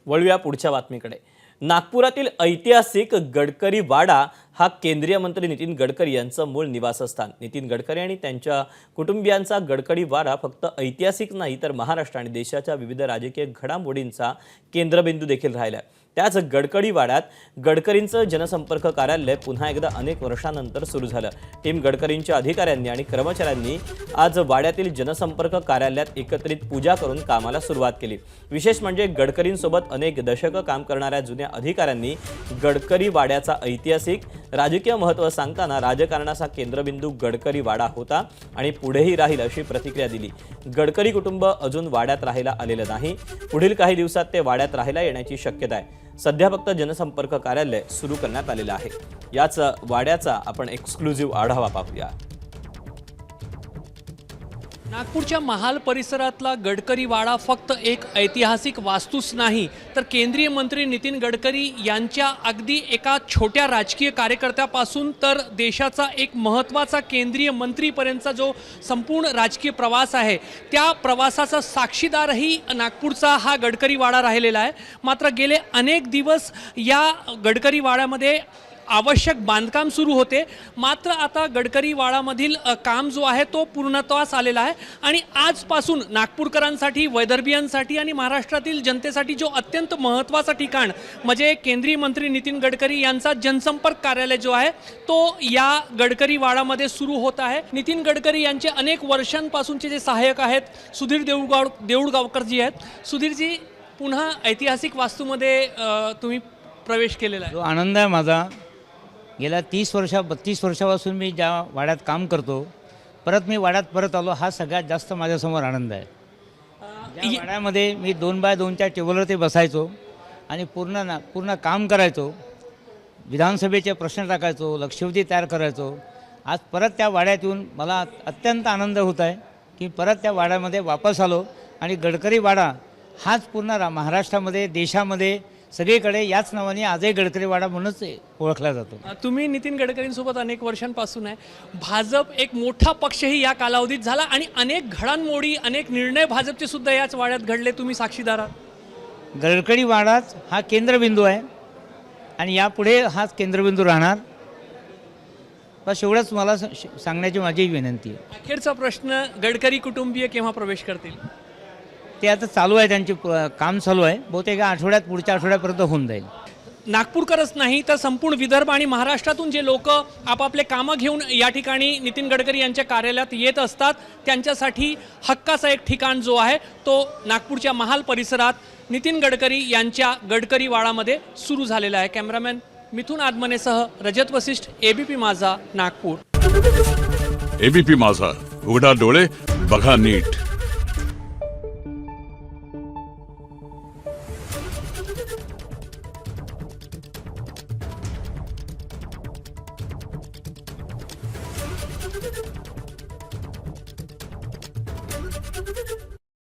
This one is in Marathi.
वळूया पुढच्या बातमीकडे। नागपुरातील ऐतिहासिक गडकरी वाडा हा केंद्रीय मंत्री नितीन गडकरी यांचं मूळ निवासस्थान। नितीन गडकरी आणि त्यांच्या कुटुंबियांचा गडकरी वाडा फक्त ऐतिहासिक नाही तर महाराष्ट्र आणि देशाच्या विविध राजकीय घडामोडींचा केंद्रबिंदू देखील राहिला आहे। त्याच गडकरी वाड्यात गडकरींचं जनसंपर्क कार्यालय पुन्हा एकदा अनेक वर्षांनंतर सुरू झालं। टीम गडकरींच्या अधिकाऱ्यांनी आणि कर्मचाऱ्यांनी आज वाड्यातील जनसंपर्क कार्यालयात एकत्रित पूजा करून कामाला सुरुवात केली। विशेष म्हणजे गडकरींसोबत अनेक दशकं काम करणाऱ्या जुन्या अधिकाऱ्यांनी गडकरी वाड्याचा ऐतिहासिक राजकीय महत्त्व सांगताना राजकारणाचा केंद्रबिंदू गडकरी वाडा होता आणि पुढेही राहील अशी प्रतिक्रिया दिली। गडकरी कुटुंब अजून वाड्यात राहायला आलेलं नाही। पुढील काही दिवसात ते वाड्यात राहायला येण्याची शक्यता आहे। सध्या फक्त जनसंपर्क कार्यालय सुरू करण्यात आलेलं आहे। याच वाड्याचा आपण एक्सक्लुझिव्ह आढावा पाहूया। नागपूरच्या महाल परिसरातला गडकरी वाडा फक्त एक ऐतिहासिक वास्तूच नाही तर केंद्रीय मंत्री नितीन गडकरी यांच्या अगदी एका छोट्या राजकीय कार्यकर्त्यापासून तर देशाचा एक महत्त्वाचा केंद्रीय मंत्रीपर्यंतचा जो संपूर्ण राजकीय प्रवास आहे त्या प्रवासाचा साक्षीदारही नागपूरचा हा गडकरी वाडा राहिलेला आहे। मात्र गेले अनेक दिवस या गडकरी वाड्यामध्ये आवश्यक बांधकाम सुरू होते। मात्र आता गडकरी वाडामधील काम जो आहे तो पूर्णत्वास आलेला आहे आणि आजपासून नागपूरकरांसाठी, वैदर्भियांसाठी आणि महाराष्ट्रातील जनतेसाठी जो अत्यंत महत्त्वाचा ठिकाण म्हणजे केंद्रीय मंत्री नितीन गडकरी यांचा जनसंपर्क कार्यालय जो आहे तो या गडकरी वाडामध्ये सुरू होत आहे। नितीन गडकरी यांचे अनेक वर्षांपासूनचे जे सहाय्यक आहेत सुधीर देऊळगावकर जी आहेत। सुधीरजी, पुन्हा ऐतिहासिक वास्तूमध्ये तुम्ही प्रवेश केलेला आहे। आनंद आहे माझा। गेल्या 32 वर्षापासून मी ज्या वाड्यात काम करतो परत मी वाड्यात परत आलो हा सगळ्यात जास्त माझ्यासमोर आनंद आहे। या वाड्यामध्ये मी 2x2च्या टेबलवरती बसायचो आणि पूर्ण काम करायचो। विधानसभेचे प्रश्न टाकायचो, लक्षवेधी तयार करायचो। आज परत त्या वाड्यात येऊन मला अत्यंत आनंद होत आहे की परत त्या वाड्यामध्ये वापस आलो आणि गडकरी वाडा हाच पूर्ण महाराष्ट्रामध्ये, देशामध्ये सगळीकडे याच नावाने आजही गडकरी वाडा म्हणूनच ओळखला जातो। तुम्ही नितीन गडकरींसोबत अनेक वर्षांपासून आहे। भाजप एक मोठा पक्षही या कालावधीत झाला आणि अनेक घडामोडी, अनेक निर्णय भाजपचे सुद्धा याच वाड्यात घडले, तुम्ही साक्षीदार आहात। गडकरी वाडाच हा केंद्रबिंदू आहे आणि यापुढे हाच केंद्रबिंदू राहणार। बस एवढंच मला सांगण्याची माझी विनंती आहे। अखेरचा प्रश्न, गडकरी कुटुंबीय केव्हा प्रवेश करतील? ते आता चालू आहे, त्यांचे काम चालू आहे। बहुतेक आठवड्यात, पुढच्या आठवड्यापर्यंत होऊन जाईल। नागपूरकरच नाही तर संपूर्ण विदर्भ आणि महाराष्ट्रातून जे लोक आपापले कामं घेऊन या ठिकाणी नितीन गडकरी यांच्या कार्यालयात येत असतात त्यांच्यासाठी हक्काचा एक ठिकाण जो आहे तो नागपूरच्या महाल परिसरात नितीन गडकरी यांच्या गडकरी वाडामध्ये सुरू झालेला आहे। कॅमेरामॅन मिथुन आदमनेसह रजत वसिष्ठ, एबीपी माझा, नागपूर। एबीपी माझा, उघडा डोळे बघा नीट।